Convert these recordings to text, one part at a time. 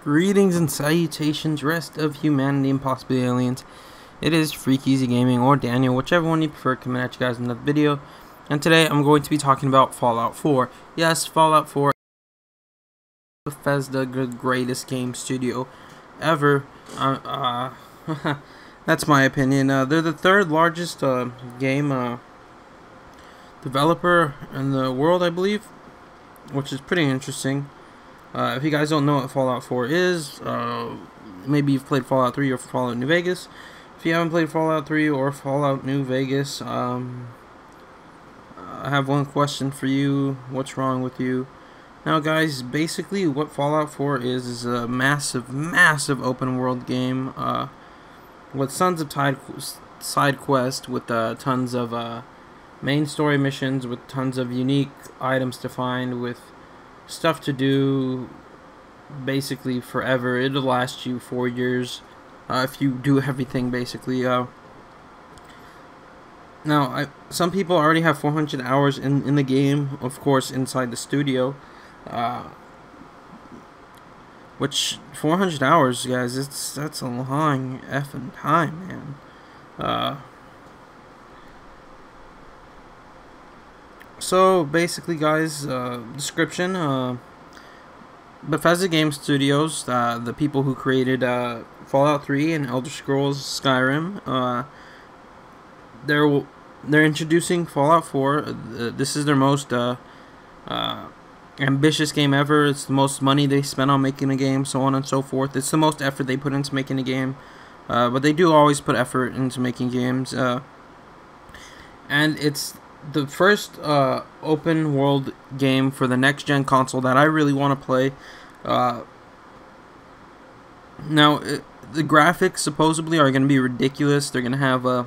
Greetings and salutations, rest of humanity and possibly aliens. It is FreakEasy Gaming or Daniel, whichever one you prefer, coming at you guys in another video. And today I'm going to be talking about Fallout 4. Yes, Fallout 4, Bethesda, the greatest game studio ever. That's my opinion. They're the third largest game developer in the world, I believe, which is pretty interesting. If you guys don't know what Fallout 4 is, maybe you've played Fallout 3 or Fallout New Vegas. If you haven't played Fallout 3 or Fallout New Vegas, I have one question for you. What's wrong with you? Now guys, basically what Fallout 4 is a massive open world game with tons of side quests, with tons of main story missions, with tons of unique items to find, with stuff to do basically forever. It'll last you 4 years if you do everything basically. Now some people already have 400 hours in the game, of course, inside the studio, which 400 hours, guys, that's a long effing time, man. So basically, guys, description: Bethesda Game Studios, the people who created Fallout 3 and Elder Scrolls Skyrim, they're introducing Fallout 4. This is their most ambitious game ever. It's the most money they spent on making a game, so on and so forth. It's the most effort they put into making a game, but they do always put effort into making games, and it's the first open world game for the next gen console that I really want to play. Now the graphics supposedly are going to be ridiculous. They're going to have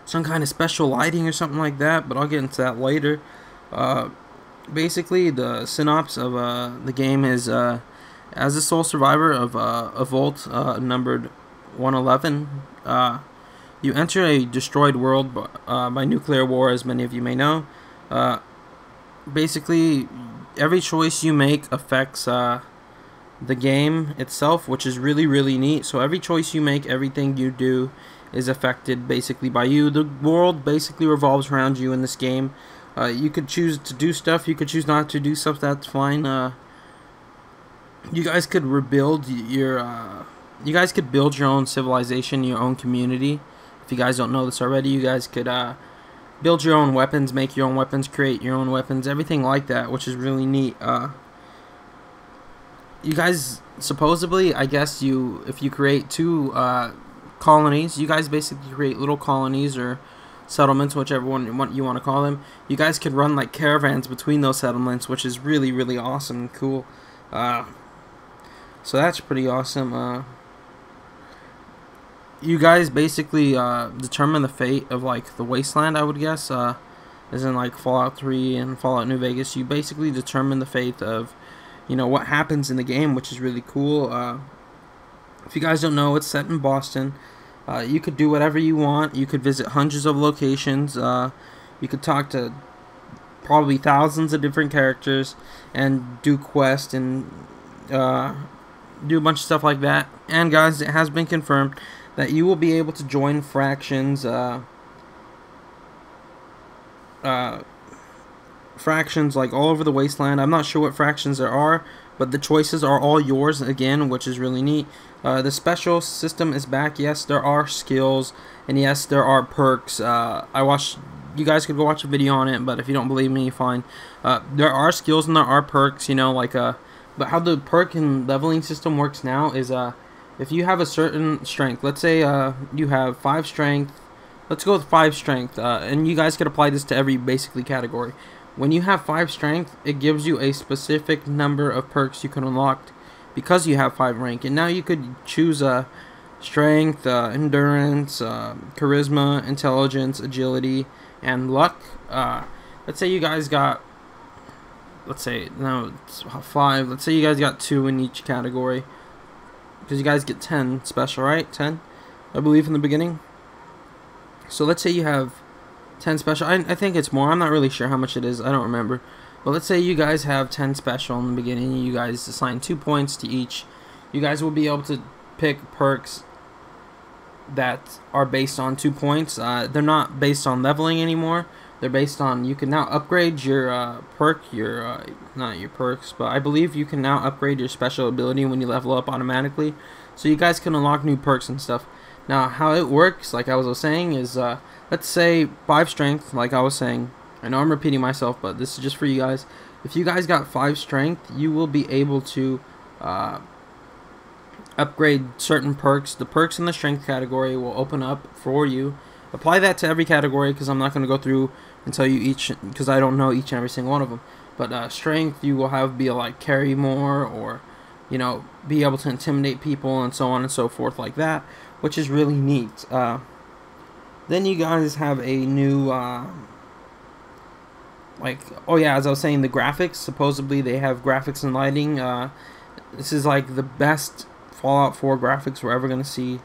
some kind of special lighting or something like that, but I'll get into that later. Basically, the synopsis of the game is, as a sole survivor of a vault numbered 111, you enter a destroyed world by nuclear war, as many of you may know. Basically, every choice you make affects the game itself, which is really neat. So every choice you make, everything you do, is affected basically by you. The world basically revolves around you in this game. You could choose to do stuff, you could choose not to do stuff, that's fine. You guys could rebuild your you guys could build your own civilization, your own community. If you guys don't know this already, you guys could build your own weapons, make your own weapons, create your own weapons, everything like that, which is really neat. You guys, supposedly, I guess if you create two colonies, you guys basically create little colonies or settlements, whichever one you want to call them. You guys could run like caravans between those settlements, which is really awesome and cool. So that's pretty awesome. You guys basically determine the fate of like the wasteland, I would guess, as in like Fallout 3 and Fallout New Vegas. You basically determine the fate of, you know, what happens in the game, which is really cool. If you guys don't know, it's set in Boston. You could do whatever you want. You could visit hundreds of locations. You could talk to probably thousands of different characters and do quests and do a bunch of stuff like that. And guys, it has been confirmed that you will be able to join fractions, fractions like all over the wasteland. I'm not sure what fractions there are, but the choices are all yours again, which is really neat. The special system is back. Yes, there are skills, and yes, there are perks. You guys could go watch a video on it, but if you don't believe me, fine. There are skills and there are perks, you know, like but how the perk and leveling system works now is if you have a certain strength, let's say you have 5 strength, let's go with 5 strength, and you guys could apply this to every basically category. When you have 5 strength, it gives you a specific number of perks you can unlock because you have 5 rank, and now you could choose strength, endurance, charisma, intelligence, agility, and luck. Let's say you guys got, let's say, no, it's 5, let's say you guys got 2 in each category, because you guys get 10 special, right? 10, I believe, in the beginning. So let's say you have 10 special. I think it's more. I'm not really sure how much it is. I don't remember. But let's say you guys have 10 special in the beginning. You guys assign 2 points to each you guys will be able to pick perks that are based on 2 points. They're not based on leveling anymore. They're based on, you can now upgrade your not your perks, but I believe you can now upgrade your special ability when you level up automatically. So you guys can unlock new perks and stuff. Now, how it works, like I was saying, is let's say 5 strength, like I was saying. I know I'm repeating myself, but this is just for you guys. If you guys got 5 strength, you will be able to upgrade certain perks. The perks in the strength category will open up for you. Apply that to every category, because I'm not going to go through and tell you each, because I don't know each and every single one of them. But strength, you will have be like carry more, or be able to intimidate people and so on and so forth like that, which is really neat. Then you guys have a new oh yeah, as I was saying, the graphics, supposedly they have graphics and lighting. This is like the best Fallout 4 graphics we're ever going to see.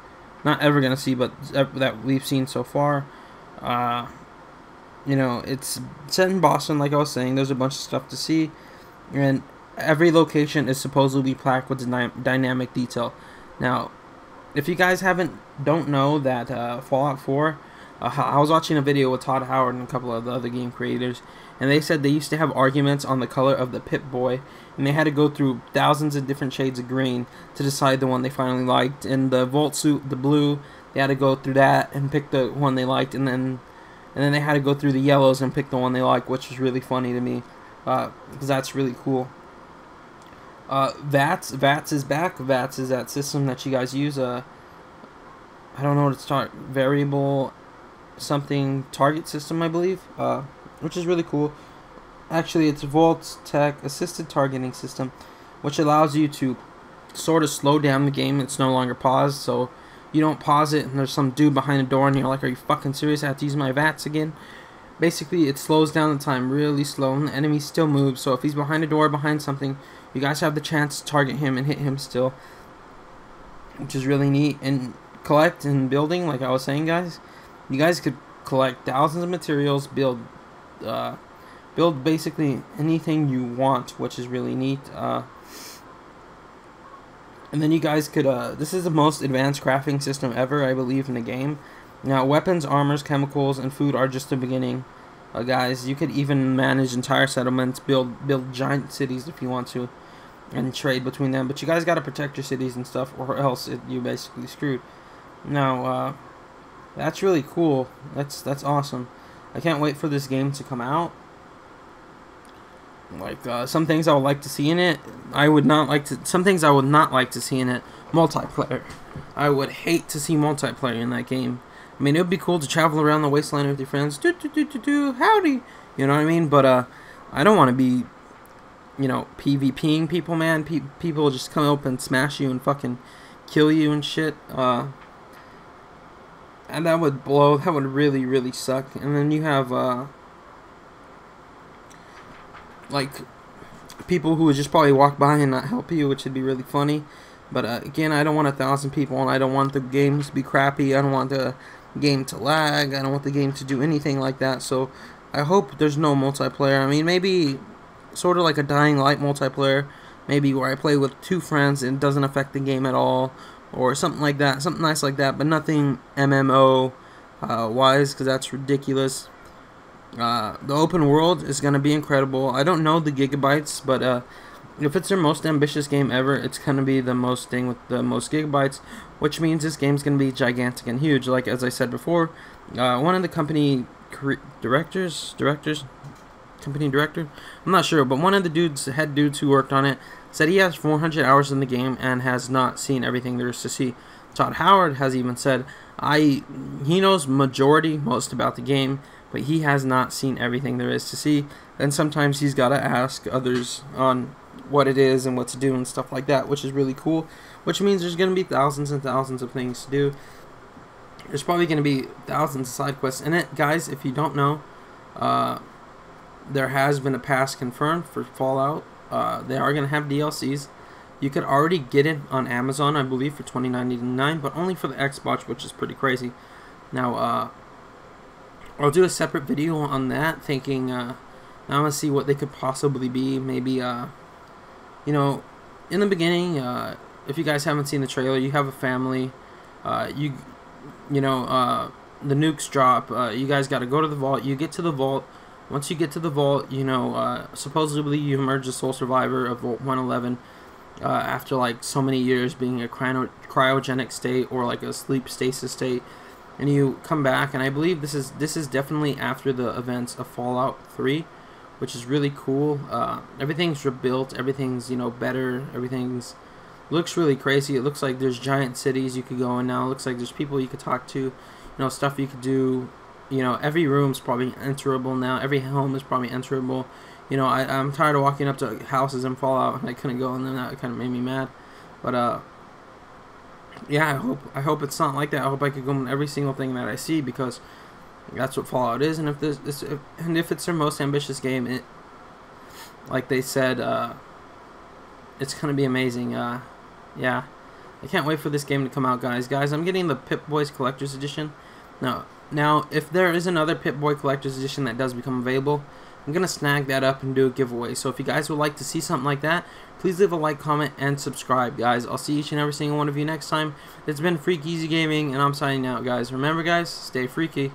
Not ever going to see, but that we've seen so far. It's set in Boston, like I was saying. There's a bunch of stuff to see. And every location is supposedly packed with dynamic detail. Now, if you guys don't know that Fallout 4, I was watching a video with Todd Howard and a couple of the other game creators, and they said they used to have arguments on the color of the Pip-Boy, and they had to go through thousands of different shades of green to decide the one they finally liked. And the Volt suit, the blue, they had to go through that and pick the one they liked, and then they had to go through the yellows and pick the one they liked, which was really funny to me, because that's really cool. VATS is back. VATS is that system that you guys use. I don't know what it's called. Variable something target system, I believe, which is really cool. Actually, it's Volt's Tech Assisted Targeting System, which allows you to sort of slow down the game. It's no longer paused, so you don't pause it and there's some dude behind the door and you're like, are you fucking serious? I have to use my VATS again? Basically, it slows down the time really slow, and the enemy still moves. So if he's behind a door, behind something, you guys have the chance to target him and hit him still, which is really neat. And collect and building, like I was saying, guys, you guys could collect thousands of materials, build basically anything you want, which is really neat. And then you guys could, this is the most advanced crafting system ever, I believe, in the game. Now, weapons, armors, chemicals, and food are just the beginning, guys. You could even manage entire settlements, build giant cities if you want to, and trade between them. But you guys got to protect your cities and stuff, or else you're basically screwed. Now, that's really cool. That's awesome. I can't wait for this game to come out. Like, some things I would like to see in it, some things I would not like to see in it. Multiplayer. I would hate to see multiplayer in that game. I mean, it would be cool to travel around the wasteland with your friends. Howdy. You know what I mean? But, I don't want to be, PvPing people, man. People just come up and smash you and fucking kill you and shit. And that would really, really suck. And then you have, like, people who would just probably walk by and not help you, which would be really funny. But again, I don't want 1,000 people, and I don't want the games to be crappy. I don't want the game to lag. I don't want the game to do anything like that. So I hope there's no multiplayer. I mean, maybe sort of like a Dying Light multiplayer, maybe where I play with 2 friends and it doesn't affect the game at all, or something like that, something nice like that, but nothing MMO wise, because that's ridiculous. The open world is going to be incredible. I don't know the gigabytes, but if it's their most ambitious game ever, it's going to be the most thing with the most gigabytes, which means this game's going to be gigantic and huge. Like, as I said before, one of the company director, I'm not sure, but one of the head dudes who worked on it said he has 400 hours in the game and has not seen everything there is to see. Todd Howard has even said he knows most about the game, but he has not seen everything there is to see, and sometimes he's got to ask others on what it is and what to do and stuff like that, which is really cool, which means there's going to be thousands and thousands of things to do. There's probably going to be thousands of side quests in it. Guys, if you don't know, there has been a pass confirmed for Fallout. They are going to have DLCs. You could already get it on Amazon, I believe, for $29.99, but only for the Xbox, which is pretty crazy. Now, I'll do a separate video on that, thinking, now I'm going to see what they could possibly be. Maybe, in the beginning, if you guys haven't seen the trailer, you have a family, you know, the nukes drop, you guys got to go to the vault. You get to the vault. Once you get to the vault, you know, supposedly you emerge a sole survivor of Vault 111 after like so many years being a cryogenic state or like a sleep stasis state, and you come back. And I believe this is definitely after the events of Fallout 3, which is really cool. Everything's rebuilt, everything's, you know, better, everything's looks really crazy. It looks like there's giant cities you could go in now. It looks like there's people you could talk to, you know, stuff you could do. You know, every room's probably enterable now. Every home is probably enterable. You know, I'm tired of walking up to houses in Fallout and I couldn't go in them. That kind of made me mad. But yeah, I hope it's not like that. I hope I could go in every single thing that I see, because that's what Fallout is. And if it's their most ambitious game, like they said, it's gonna be amazing. Yeah, I can't wait for this game to come out, guys. I'm getting the Pip-Boy's Collector's Edition. Now, if there is another Pip-Boy Collector's Edition that does become available, I'm gonna snag that up and do a giveaway. So if you guys would like to see something like that, please leave a like, comment, and subscribe, guys. I'll see each and every single one of you next time. It's been FreakEasy Gaming, and I'm signing out, guys. Remember, guys, stay freaky.